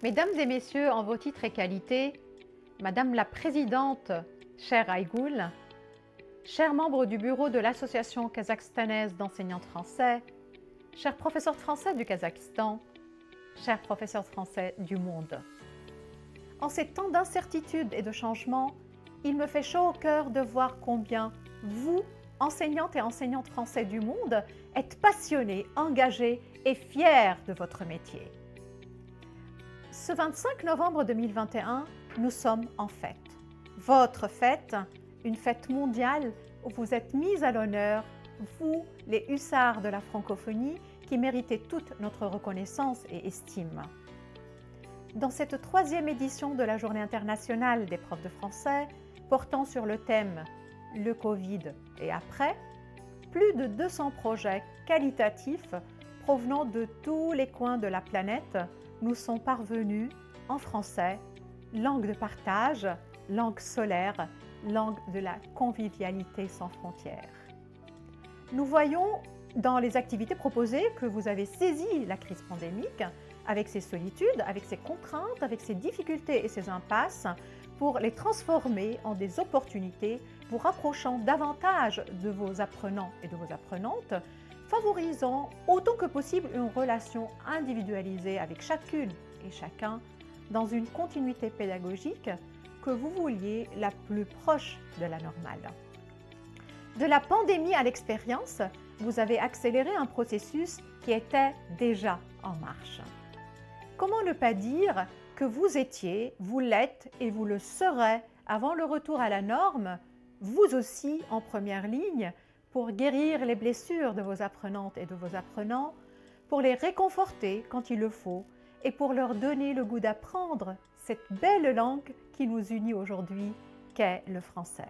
Mesdames et messieurs, en vos titres et qualités, Madame la Présidente, chère Aïgoul, chers membres du bureau de l'Association kazakhstanaise d'enseignants français, chers professeurs de français du Kazakhstan, chers professeurs de français du monde. En ces temps d'incertitude et de changement, il me fait chaud au cœur de voir combien vous, enseignantes et enseignants français du monde, êtes passionnés, engagés et fiers de votre métier. Ce 25 novembre 2021, nous sommes en fête. Votre fête, une fête mondiale où vous êtes mis à l'honneur, vous, les hussards de la francophonie, qui méritez toute notre reconnaissance et estime. Dans cette troisième édition de la Journée internationale des profs de français, portant sur le thème « Le Covid et après », plus de 200 projets qualitatifs provenant de tous les coins de la planète nous sont parvenus en français, langue de partage, langue solaire, langue de la convivialité sans frontières. Nous voyons dans les activités proposées que vous avez saisi la crise pandémique avec ses solitudes, avec ses contraintes, avec ses difficultés et ses impasses pour les transformer en des opportunités, vous rapprochant davantage de vos apprenants et de vos apprenantes, favorisant autant que possible une relation individualisée avec chacune et chacun dans une continuité pédagogique que vous vouliez la plus proche de la normale. De la pandémie à l'expérience, vous avez accéléré un processus qui était déjà en marche. Comment ne pas dire que vous étiez, vous l'êtes et vous le serez avant le retour à la norme, vous aussi en première ligne, pour guérir les blessures de vos apprenantes et de vos apprenants, pour les réconforter quand il le faut et pour leur donner le goût d'apprendre cette belle langue qui nous unit aujourd'hui, qu'est le français.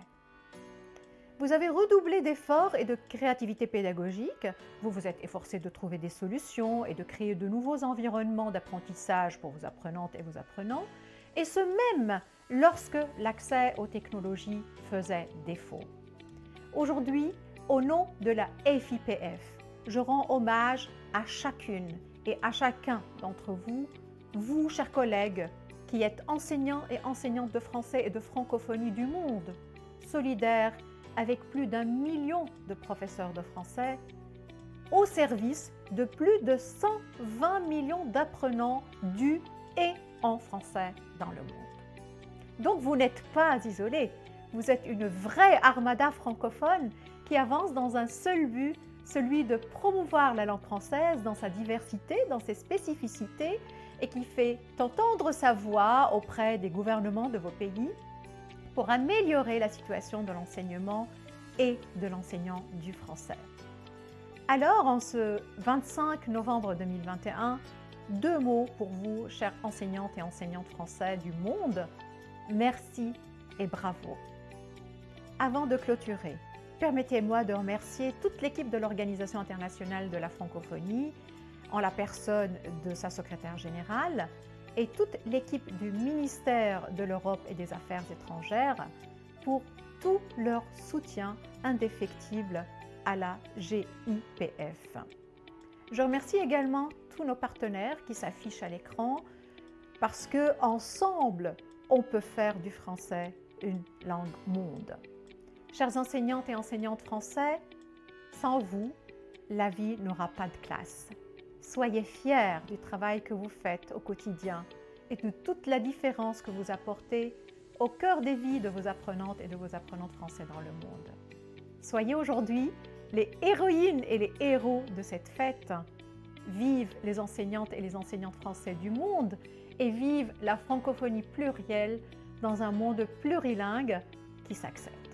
Vous avez redoublé d'efforts et de créativité pédagogique, vous vous êtes efforcé de trouver des solutions et de créer de nouveaux environnements d'apprentissage pour vos apprenantes et vos apprenants, et ce même lorsque l'accès aux technologies faisait défaut. Aujourd'hui, au nom de la FIPF, je rends hommage à chacune et à chacun d'entre vous, vous, chers collègues, qui êtes enseignants et enseignantes de français et de francophonie du monde, solidaires avec plus d'1 million de professeurs de français, au service de plus de 120 millions d'apprenants du et en français dans le monde. Donc vous n'êtes pas isolés, vous êtes une vraie armada francophone qui avance dans un seul but, celui de promouvoir la langue française dans sa diversité, dans ses spécificités et qui fait entendre sa voix auprès des gouvernements de vos pays pour améliorer la situation de l'enseignement et de l'enseignant du français. Alors, en ce 25 novembre 2021, 2 mots pour vous, chères enseignantes et enseignantes français du monde, merci et bravo. Avant de clôturer, permettez-moi de remercier toute l'équipe de l'Organisation internationale de la francophonie, en la personne de sa secrétaire générale, et toute l'équipe du ministère de l'Europe et des Affaires étrangères pour tout leur soutien indéfectible à la GIPF. Je remercie également tous nos partenaires qui s'affichent à l'écran parce qu'ensemble, on peut faire du français une langue monde. Chers enseignantes et enseignantes français, sans vous, la vie n'aura pas de classe. Soyez fiers du travail que vous faites au quotidien et de toute la différence que vous apportez au cœur des vies de vos apprenantes et de vos apprenants français dans le monde. Soyez aujourd'hui les héroïnes et les héros de cette fête. Vive les enseignantes et les enseignantes français du monde et vive la francophonie plurielle dans un monde plurilingue qui s'accepte.